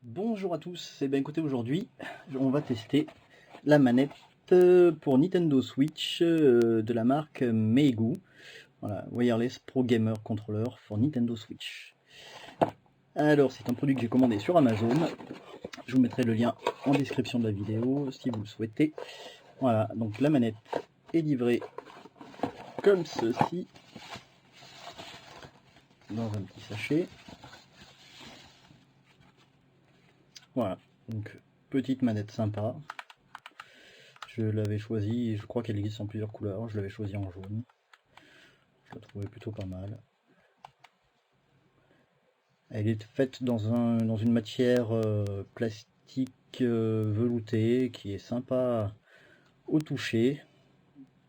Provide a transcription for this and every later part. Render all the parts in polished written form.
Bonjour à tous, et bien écoutez, aujourd'hui on va tester la manette pour Nintendo Switch de la marque Meigu. Voilà, Wireless Pro Gamer Controller for Nintendo Switch. Alors c'est un produit que j'ai commandé sur Amazon, je vous mettrai le lien en description de la vidéo si vous le souhaitez. Voilà, donc la manette est livrée comme ceci, dans un petit sachet. Voilà, donc petite manette sympa. Je l'avais choisi, et je crois qu'elle existe en plusieurs couleurs, je l'avais choisi en jaune. Je la trouvais plutôt pas mal. Elle est faite dans une matière plastique veloutée qui est sympa au toucher.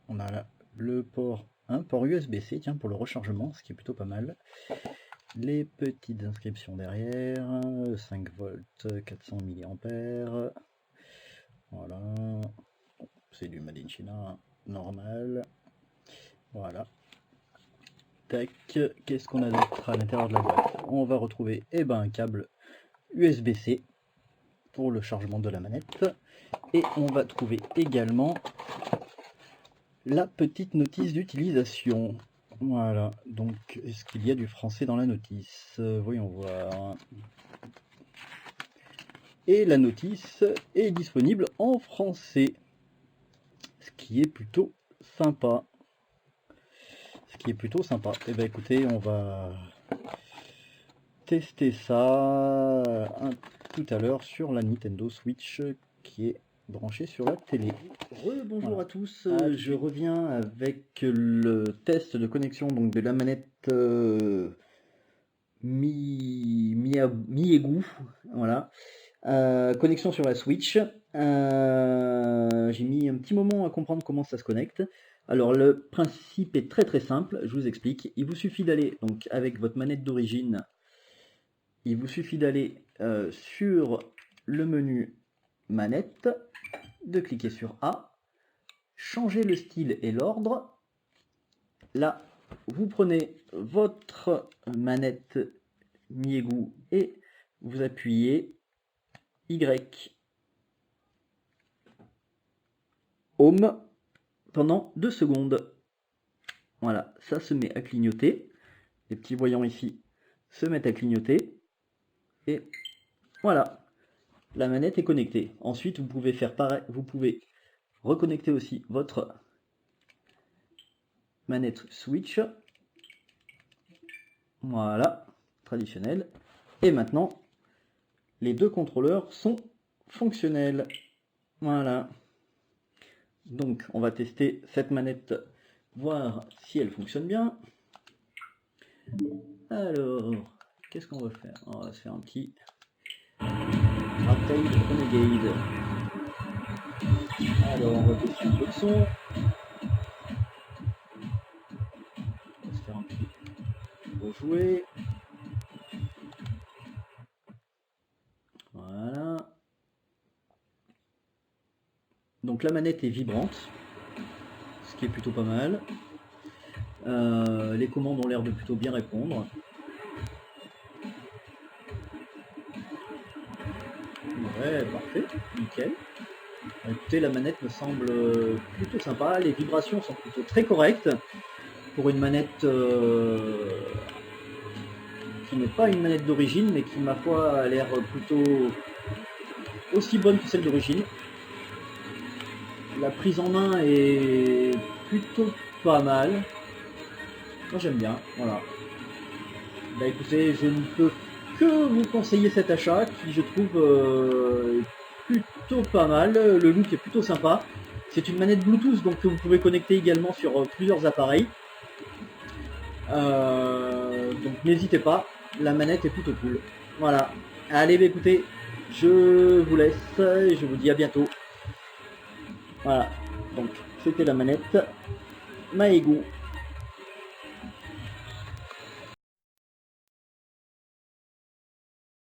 On a là le port, un port USB-C, tiens, pour le rechargement, ce qui est plutôt pas mal. Les petites inscriptions derrière, 5 volts, 400 mAh. Voilà, c'est du Made in China normal. Voilà. Tac, qu'est-ce qu'on a d'autre à l'intérieur de la boîte? On va retrouver un câble USB-C pour le chargement de la manette. Et on va trouver également la petite notice d'utilisation. Voilà, donc est-ce qu'il y a du français dans la notice? Voyons voir. Et la notice est disponible en français, ce qui est plutôt sympa. Et bien écoutez, on va tester ça tout à l'heure sur la Nintendo Switch qui est branchée sur la télé. Bonjour Voilà. à tous, je reviens avec le test de connexion donc de la manette Meigu, voilà. Connexion sur la Switch. J'ai mis un petit moment à comprendre comment ça se connecte. Alors le principe est très simple, je vous explique. Il vous suffit d'aller donc avec votre manette d'origine, il vous suffit d'aller sur le menu manette, de cliquer sur A, changer le style et l'ordre. Là, vous prenez votre manette Meigu et vous appuyez Y Home pendant 2 secondes. Voilà, ça se met à clignoter. Les petits voyants ici se mettent à clignoter. Et voilà, la manette est connectée. Ensuite, vous pouvez faire pareil, vous pouvez reconnecter aussi votre manette Switch. Voilà, traditionnel. Et maintenant, les deux contrôleurs sont fonctionnels. Voilà. Donc, on va tester cette manette, voir si elle fonctionne bien. Alors, qu'est-ce qu'on va faire? On va se faire un petit Arcade Renegade. Alors, on va tester un peu de son. On va se faire un petit rejouer. Voilà. Donc la manette est vibrante, ce qui est plutôt pas mal. Les commandes ont l'air de plutôt bien répondre. Ouais, parfait, nickel. Écoutez, la manette me semble plutôt sympa, les vibrations sont plutôt très correctes pour une manette qui n'est pas une manette d'origine, mais qui, ma foi, a l'air plutôt aussi bonne que celle d'origine. La prise en main est plutôt pas mal. Moi j'aime bien, voilà. Bah écoutez, je ne peux que vous conseiller cet achat qui je trouve plutôt pas mal. Le look est plutôt sympa. C'est une manette Bluetooth donc que vous pouvez connecter également sur plusieurs appareils. Donc n'hésitez pas, la manette est plutôt cool. Voilà. Allez, bah écoutez, je vous laisse et je vous dis à bientôt. Voilà. Donc c'était la manette Meigu.